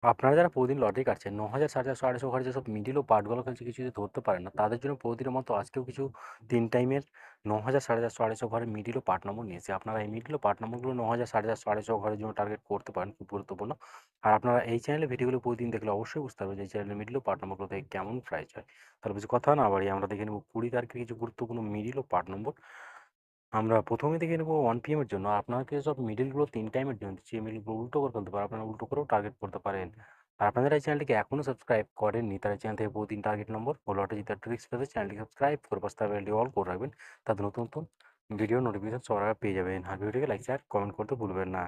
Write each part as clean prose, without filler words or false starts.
আপনারা যারা প্রতিদিন লটারি কাটছেন ৯,০০০, ৪,৫০০, ৮,৫০০ ঘরে যেসব মিডল ও পার্টগুলো খেলছে কিছু যদি ধরতে পারেন না, তাদের জন্য প্রতিদিনের মতো আজকেও কিছু ৩ টাইমের ৯,০০০, ৪,৫০০, ৮,৫০০ ঘরের মিডল ও পার্ট নম্বর নিয়েছি। আপনারা এই মিডল ও পার্ট নম্বরগুলো ৯,০০০, ৪,৫০০, ৮,৫০০ ঘরের জন্য টার্গেট করতে পারেন, খুব গুরুত্বপূর্ণ। আর আপনারা এই চ্যানেলে ভিডিওগুলো প্রতিদিন দেখলে অবশ্যই বুঝতে পারবেন যে এই চ্যানেলের মিডল ও পার্ট নম্বরগুলো থেকে কেমন প্রাইস হয়। তাহলে বেশি কথা না বাড়িয়ে আমরা দেখে নেব ২০ তারিখের কিছু গুরুত্বপূর্ণ মিডল ও পার্ট নম্বর। আমরা ১ম এ দেখে নেব 1 PM এর জন্য। আপনাকে সব মিডলগুলো ৩ টাইমের জন্য দিচ্ছি। এই মিডলগুলো উল্টো করে ফেলতে পারেন। আপনারা উল্টো করেও টার্গেট করতে পারেন। আর আপনারা এই চ্যানেলটিকে এখনও সাবস্ক্রাইব করেননি, তারা এই চ্যানেল থেকে প্রতিদিন টার্গেট নম্বর ও লটারি জেতার ট্রিক্স পেতে চ্যানেলটি সাবস্ক্রাইব করে পাশে থাকা বেলটি অল করে রাখবেন। তাতে নতুন নতুন ভিডিও নোটিফিকেশন সবার আগে পেয়ে যাবেন। আর ভিডিওটিকে লাইক, শেয়ার, কমেন্ট করতে ভুলবেন না।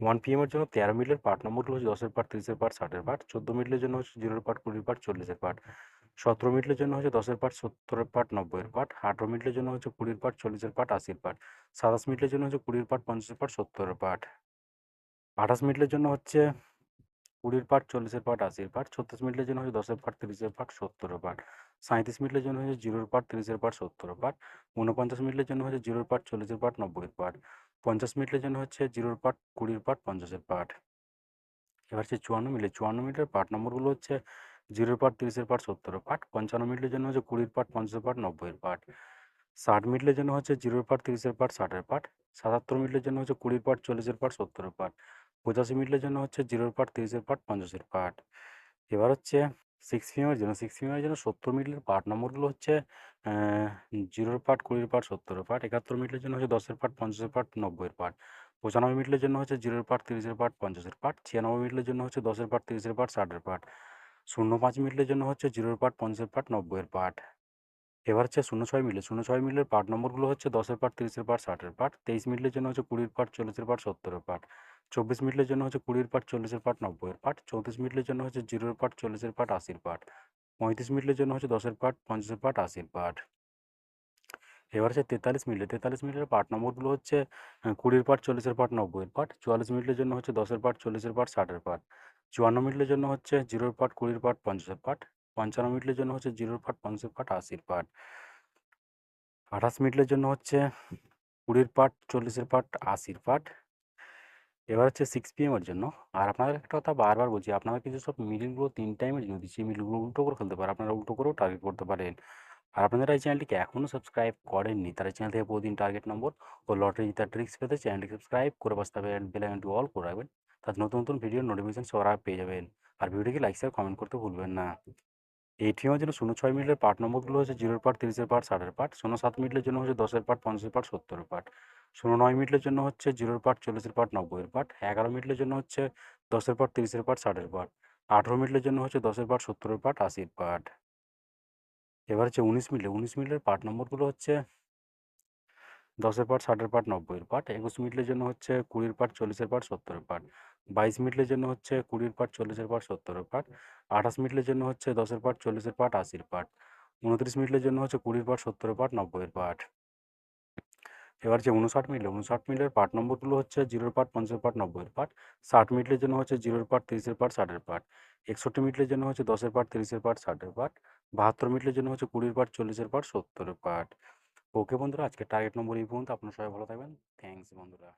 1 PM এর জন্য 13 মিডলের পার্ট নম্বরগুলো হচ্ছে 10 এর পার্ট, 30 এর পার্ট, 60 এর পার্ট। 14 মিডলের জন্য হচ্ছে 0 এর পার্ট, 20 এর পার্ট, 40 এর পার্ট। 17 মিডলের জন্য হচ্ছে 10 এর পার্ট, 70 এর পার্ট, 90 এর পার্ট। 18 মিডলের জন্য হচ্ছে 20 এর পার্ট, 40 এর পার্ট, 80 এর পার্ট। 27 মিনিটের জন্য হচ্ছে 20 পার্ট, 50 পার্ট, 70 পার্ট। 28 মিনিটের জন্য হচ্ছে 20 পার্ট, 40 পার্ট, 80 পার্ট। 36 মিনিটের জন্য হচ্ছে 10 পার্ট, 30 পার্ট, 70 পার্ট। 37 মিনিটের জন্য হচ্ছে 0 পার্ট, 30 পার্ট, 70 পার্ট। 49 মিনিটের জন্য হচ্ছে 0 পার্ট, 40 পার্ট, 90 পার্ট। 50 মিনিটের জন্য হচ্ছে 0 পার্ট, 20 পার্ট, 50 পার্ট। এবার হচ্ছে 54 মিনিটের পার্ট নম্বরগুলো হচ্ছে 0 পার্ট, 30 পার্ট, 70 পার্ট। 55 মিনিটের জন্য হচ্ছে 20 পার্ট, 50 পার্ট, 90 পার্ট। 60 মিনিটের জন্য হচ্ছে 0 পার্ট, 30 পার্ট, 60 পার্ট। 77 মিনিটের জন্য হচ্ছে 20 পার্ট, 40 পার্ট, 70 পার্ট। 85 মিনিটের জন্য হচ্ছে 0 পার্ট, 30 পার্ট, 50 পার্ট। এবার হচ্ছে 6 PM এর জন্য 6 PM এর জন্য 70 মিনিটের পার্ট নম্বরগুলো হচ্ছে 0 পার্ট, 20 পার্ট, 70 পার্ট। 71 মিনিটের জন্য হচ্ছে 10 পার্ট, 50 পার্ট, 90 পার্ট। 95 মিনিটের জন্য হচ্ছে 0 পার্ট, 30 পার্ট, 50 পার্ট। 96 মিনিটের জন্য হচ্ছে 10 পার্ট, 30 পার্ট, 60 পার্ট। 05 মিনিটের জন্য হচ্ছে 0 পার্ট, 50 পার্ট, 90 পার্ট। এবার হচ্ছে 06 মিলে 06 মিলের পার্ট নম্বরগুলো হচ্ছে 10 পার্ট, 30 পার্ট, 60 পার্ট। 23 মিনিটের জন্য হচ্ছে 20 পার্ট, 40 পার্ট, 70 পার্ট। 24 মিনিটের জন্য হচ্ছে 20 পার্ট, 40 পার্ট, 90 পার্ট। 34 মিনিটের জন্য হচ্ছে 0 পার্ট, 40 পার্ট, 80 পার্ট। 35 মিনিটের জন্য হচ্ছে 10 পার্ট, 50 পার্ট, 80 পার্ট। এবার হচ্ছে 43 মিনিটে 43 মিনিটের পার্ট নম্বরগুলো হচ্ছে 20 পার্ট, 40 পার্ট, 90 পার্ট। 44 মিনিটের জন্য হচ্ছে 10 পার্ট, 40 পার্ট, 60 পার্ট। 54 মিনিটের জন্য হচ্ছে 0 পার্ট, 20 পার্ট, 50 পার্ট। 55 মিনিটের জন্য হচ্ছে 0 পার্ট, 50 পার্ট, 80 পার্ট। 28 মিনিটের জন্য হচ্ছে 20 পার্ট, 40 পার্ট, 80 পার্ট। এবার হচ্ছে 6 PM এর জন্য। আর আপনাদের একটা কথা বারবার বলছি, আপনারা কিন্তু সব মিডিলগুলো 3 টাইমের জন্য দিচ্ছি। এই মিডিলগুলো উল্টো করে ফেলতে পারেন। আপনারা উল্টো করেও টার্গেট করতে পারেন। আর আপনারা এই চ্যানেলটিকে এখনও সাবস্ক্রাইব করেননি, তারা চ্যানেল থেকে প্রতিদিন টার্গেট নম্বর ও লটারি জেতার ট্রিক্স পেতে চ্যানেলটি সাবস্ক্রাইব করে পাশে থাকা বেল আইকনটি অল করে রাখবেন। তাতে নতুন নতুন ভিডিওর নোটিফিকেশন সবার আগে পেয়ে যাবেন। আর ভিডিওটিকে লাইক, শেয়ার, কমেন্ট করতে ভুলবেন না। এটিএমের জন্য 06 মিনিটের পার্ট নম্বরগুলো হচ্ছে 0 পার্ট, 30 পার্ট, 60 পার্ট। 07 মিনিটের জন্য হচ্ছে 10 পার্ট, 50 পার্ট, 70 পার্ট। 09 মিনিটের জন্য হচ্ছে 0 পার্ট, 40 পার্ট, 90 পার্ট। 11 মিনিটের জন্য হচ্ছে 10 পার্ট, 30 পার্ট, 60 পার্ট। 18 মিনিটের জন্য হচ্ছে 10 পার্ট, 70 পার্ট, 80 পার্ট। এবার হচ্ছে 19 মিনিটের পার্ট নম্বরগুলো হচ্ছে 10 পার্ট, 60 পার্ট, 90 পার্ট। 21 মিনিটের জন্য হচ্ছে 20 পার্ট, 40 পার্ট, 70 পার্ট। 22 মিনিটের জন্য হচ্ছে 20 পার্ট, 40 পার্ট, 70 পার্ট। 28 মিনিটের জন্য হচ্ছে 10 পার্ট, 40 পার্ট, 80 পার্ট। 29 মিনিটের জন্য হচ্ছে 20 পার্ট, 70 পার্ট, 90 পার্ট। এবার যে 59 মিনিটের পার্ট নম্বরগুলো হচ্ছে 0 পার্ট, 50 পার্ট, 90 পার্ট। 60 মিনিটের জন্য হচ্ছে 0 পার্ট, 30 পার্ট, 60 পার্ট। 61 মিনিটের জন্য হচ্ছে 10 পার্ট, 30 পার্ট, 60 পার্ট। 72 মিনিটের জন্য হচ্ছে 20 পার্ট, 40 পার্ট, 70 পার্ট। ওকে বন্ধুরা, আজকে টার্গেট নম্বর এই পর্যন্ত। আপনারা সবাই ভালো থাকবেন। থ্যাংকস বন্ধুরা।